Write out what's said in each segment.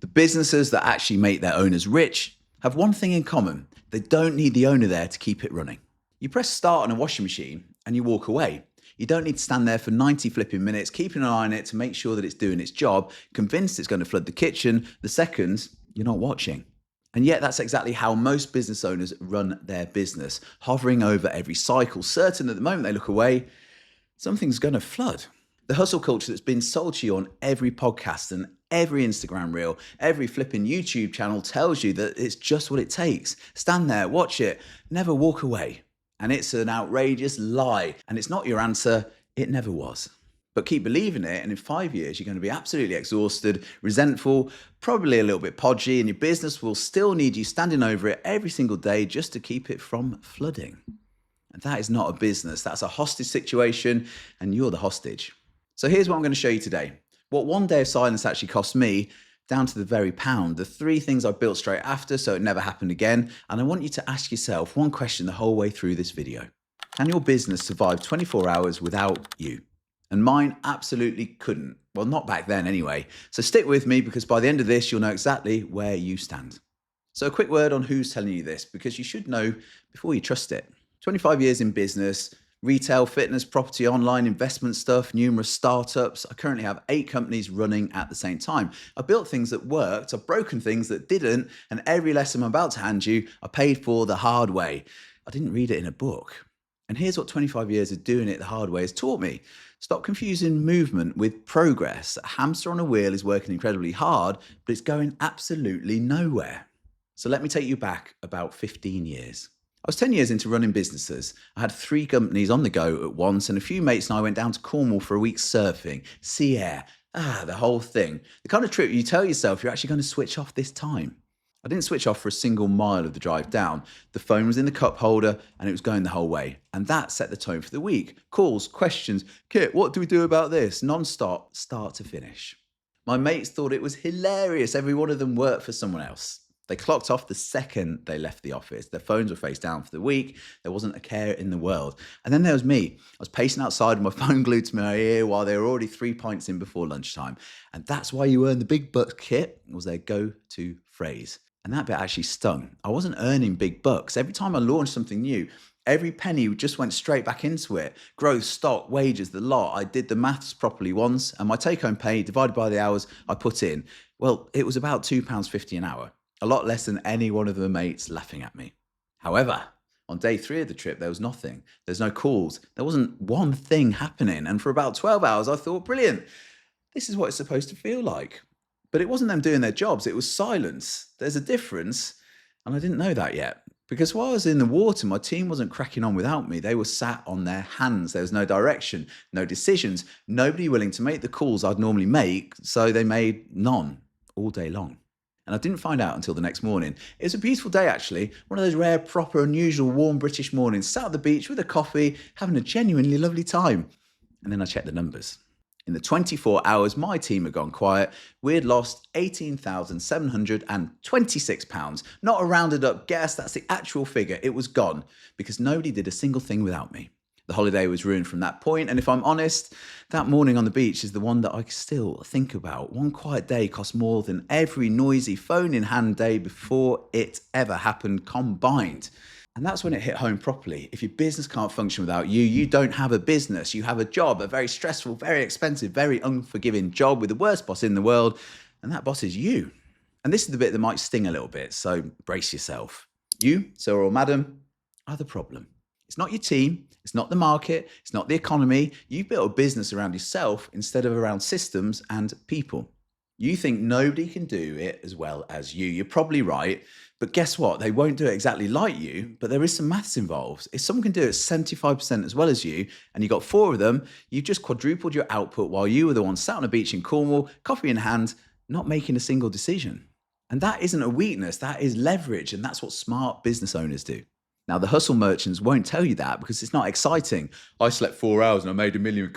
The businesses that actually make their owners rich have one thing in common. They don't need the owner there to keep it running. You press start on a washing machine and you walk away. You don't need to stand there for 90 flipping minutes, keeping an eye on it to make sure that it's doing its job, convinced it's going to flood the kitchen the second you're not watching. And yet that's exactly how most business owners run their business, hovering over every cycle, certain that the moment they look away, something's going to flood. The hustle culture that's been sold to you on every podcast and every Instagram reel, every flipping YouTube channel tells you that it's just what it takes. Stand there, watch it, never walk away. And it's an outrageous lie. And it's not your answer. It never was. But keep believing it, and in 5 years, you're going to be absolutely exhausted, resentful, probably a little bit podgy, and your business will still need you standing over it every single day just to keep it from flooding. And that is not a business. That's a hostage situation, and you're the hostage. So here's what I'm going to show you today. What one day of silence actually cost me, down to the very pound. The 3 things I built straight after so it never happened again. And I want you to ask yourself one question the whole way through this video. Can your business survive 24 hours without you? And mine absolutely couldn't. Well, not back then anyway. So stick with me, because by the end of this, you'll know exactly where you stand. So a quick word on who's telling you this, because you should know before you trust it. 25 years in business, retail, fitness, property, online, investment stuff, numerous startups. I currently have 8 companies running at the same time. I built things that worked, I've broken things that didn't, and every lesson I'm about to hand you, I paid for the hard way. I didn't read it in a book. And here's what 25 years of doing it the hard way has taught me. Stop confusing movement with progress. A hamster on a wheel is working incredibly hard, but it's going absolutely nowhere. So let me take you back about 15 years. I was 10 years into running businesses. I had 3 companies on the go at once, and a few mates and I went down to Cornwall for a week surfing, sea air, the whole thing. The kind of trip you tell yourself you're actually going to switch off this time. I didn't switch off for a single mile of the drive down. The phone was in the cup holder and it was going the whole way. And that set the tone for the week. Calls, questions, Kit, what do we do about this? Non-stop, start to finish. My mates thought it was hilarious. Every one of them worked for someone else. They clocked off the second they left the office. Their phones were face down for the week. There wasn't a care in the world. And then there was me. I was pacing outside with my phone glued to my ear while they were already 3 pints in before lunchtime. And that's why you earn the big bucks, Kit, was their go-to phrase. And that bit actually stung. I wasn't earning big bucks. Every time I launched something new, every penny just went straight back into it. Growth, stock, wages, the lot. I did the maths properly once, and my take-home pay divided by the hours I put in, well, it was about £2.50 an hour. A lot less than any one of the mates laughing at me. However, on day 3 of the trip, there was nothing. There's no calls. There wasn't one thing happening. And for about 12 hours, I thought, brilliant. This is what it's supposed to feel like. But it wasn't them doing their jobs. It was silence. There's a difference. And I didn't know that yet. Because while I was in the water, my team wasn't cracking on without me. They were sat on their hands. There was no direction, no decisions, nobody willing to make the calls I'd normally make. So they made none all day long. And I didn't find out until the next morning. It was a beautiful day, actually. One of those rare, proper, unusual, warm British mornings. Sat at the beach with a coffee, having a genuinely lovely time. And then I checked the numbers. In the 24 hours my team had gone quiet, we had lost £18,726. Not a rounded up guess, that's the actual figure. It was gone because nobody did a single thing without me. The holiday was ruined from that point, and if I'm honest, that morning on the beach is the one that I still think about. One quiet day cost more than every noisy phone-in-hand day before it ever happened combined. And that's when it hit home properly. If your business can't function without you, you don't have a business. You have a job, a very stressful, very expensive, very unforgiving job with the worst boss in the world, and that boss is you. And this is the bit that might sting a little bit, so brace yourself. You, sir or madam, are the problem. It's not your team, it's not the market, it's not the economy. You've built a business around yourself instead of around systems and people. You think nobody can do it as well as you. You're probably right, but guess what? They won't do it exactly like you, but there is some maths involved. If someone can do it 75% as well as you, and you got 4 of them, you've just quadrupled your output while you were the one sat on a beach in Cornwall, coffee in hand, not making a single decision. And that isn't a weakness, that is leverage, and that's what smart business owners do. Now, the hustle merchants won't tell you that because it's not exciting. I slept 4 hours and I made £1 million.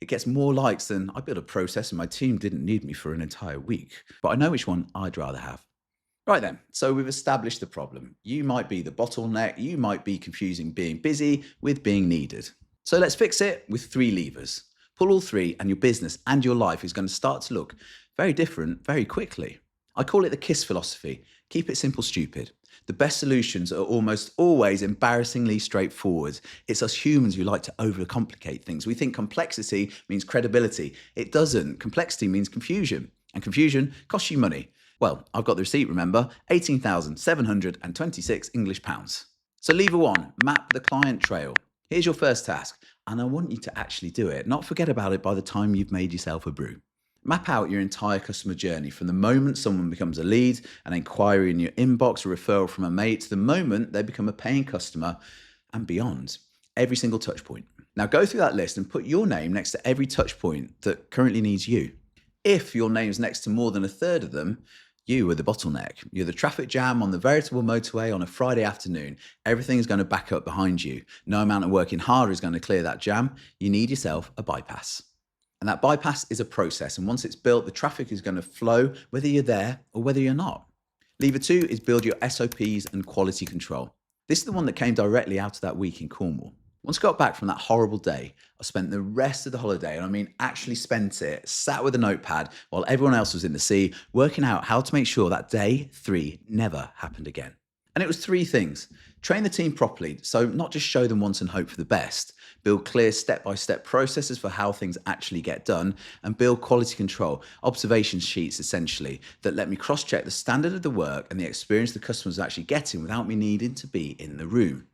It gets more likes than I built a process and my team didn't need me for an entire week. But I know which one I'd rather have. Right then, so we've established the problem. You might be the bottleneck. You might be confusing being busy with being needed. So let's fix it with 3 levers. Pull all 3 and your business and your life is going to start to look very different very quickly. I call it the KISS philosophy. Keep it simple, stupid. The best solutions are almost always embarrassingly straightforward. It's us humans who like to overcomplicate things. We think complexity means credibility. It doesn't. Complexity means confusion. And confusion costs you money. Well, I've got the receipt, remember? 18,726 English pounds. So lever one, map the client trail. Here's your first task, and I want you to actually do it, not forget about it by the time you've made yourself a brew. Map out your entire customer journey from the moment someone becomes a lead, an inquiry in your inbox, a referral from a mate, to the moment they become a paying customer and beyond. Every single touch point. Now go through that list and put your name next to every touch point that currently needs you. If your name's next to more than a third of them, you are the bottleneck. You're the traffic jam on the veritable motorway on a Friday afternoon. Everything is going to back up behind you. No amount of working harder is going to clear that jam. You need yourself a bypass. And that bypass is a process. And once it's built, the traffic is going to flow whether you're there or whether you're not. Lever two is build your SOPs and quality control. This is the one that came directly out of that week in Cornwall. Once I got back from that horrible day, I spent the rest of the holiday, and I mean actually spent it, sat with a notepad while everyone else was in the sea, working out how to make sure that day 3 never happened again. And it was 3 things. Train the team properly, so not just show them once and hope for the best. Build clear step-by-step processes for how things actually get done, and build quality control, observation sheets essentially, that let me cross-check the standard of the work and the experience the customers are actually getting without me needing to be in the room.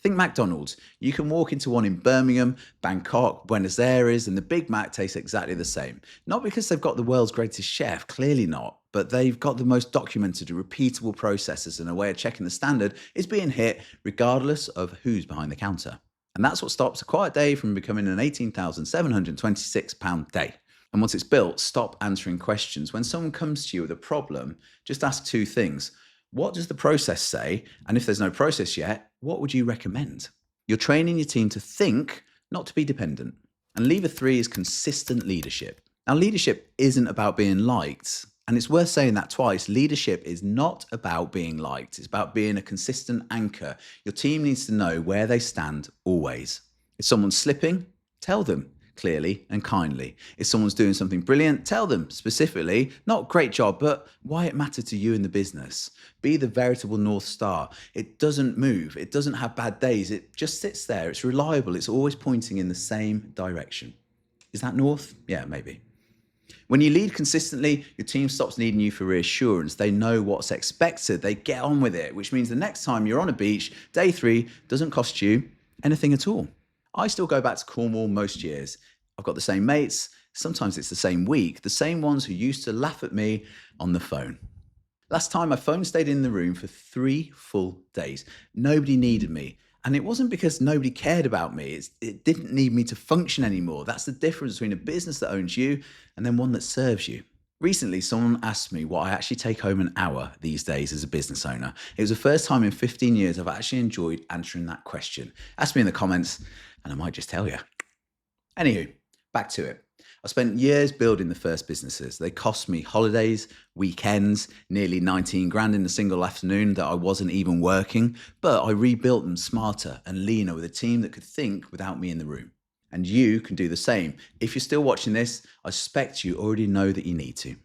Think McDonald's. You can walk into one in Birmingham, Bangkok, Buenos Aires, and the Big Mac tastes exactly the same. Not because they've got the world's greatest chef, clearly not, but they've got the most documented and repeatable processes, and a way of checking the standard is being hit regardless of who's behind the counter. And that's what stops a quiet day from becoming an £18,726 day. And once it's built, stop answering questions. When someone comes to you with a problem, just ask 2 things. What does the process say? And if there's no process yet, what would you recommend? You're training your team to think, not to be dependent. And lever 3 is consistent leadership. Now, leadership isn't about being liked. And it's worth saying that twice. Leadership is not about being liked. It's about being a consistent anchor. Your team needs to know where they stand always. If someone's slipping, tell them clearly and kindly. If someone's doing something brilliant, tell them specifically, not great job, but why it mattered to you in the business. Be the veritable North Star. It doesn't move. It doesn't have bad days. It just sits there. It's reliable. It's always pointing in the same direction. Is that north? Yeah, maybe. When you lead consistently, your team stops needing you for reassurance. They know what's expected. They get on with it, which means the next time you're on a beach, day 3 doesn't cost you anything at all. I still go back to Cornwall most years. I've got the same mates. Sometimes it's the same week, the same ones who used to laugh at me on the phone. Last time my phone stayed in the room for 3 full days. Nobody needed me. And it wasn't because nobody cared about me. It didn't need me to function anymore. That's the difference between a business that owns you and then one that serves you. Recently, someone asked me what I actually take home an hour these days as a business owner. It was the first time in 15 years I've actually enjoyed answering that question. Ask me in the comments and I might just tell you. Anywho, back to it. I spent years building the first businesses. They cost me holidays, weekends, nearly 19 grand in a single afternoon that I wasn't even working, but I rebuilt them smarter and leaner with a team that could think without me in the room. And you can do the same. If you're still watching this, I suspect you already know that you need to.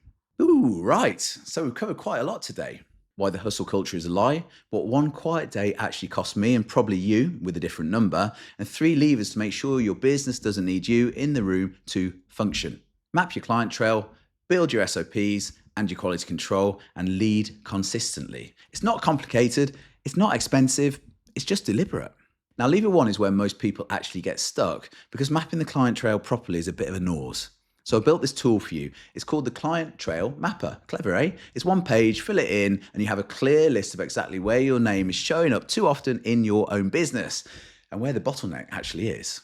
Ooh, right. So we've covered quite a lot today. Why the hustle culture is a lie, what one quiet day actually cost me and probably you with a different number, and 3 levers to make sure your business doesn't need you in the room to function. Map your client trail, build your SOPs and your quality control, and lead consistently. It's not complicated, it's not expensive, it's just deliberate. Now, lever 1 is where most people actually get stuck because mapping the client trail properly is a bit of a nose. So I built this tool for you. It's called the Client Trail Mapper. Clever, eh? It's 1 page, fill it in, and you have a clear list of exactly where your name is showing up too often in your own business and where the bottleneck actually is.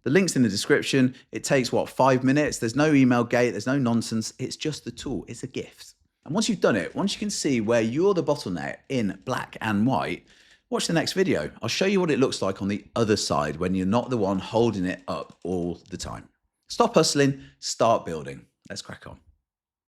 The link's in the description. It takes, 5 minutes? There's no email gate, there's no nonsense. It's just the tool. It's a gift. And once you've done it, once you can see where you're the bottleneck in black and white, watch the next video. I'll show you what it looks like on the other side when you're not the one holding it up all the time. Stop hustling, start building. Let's crack on.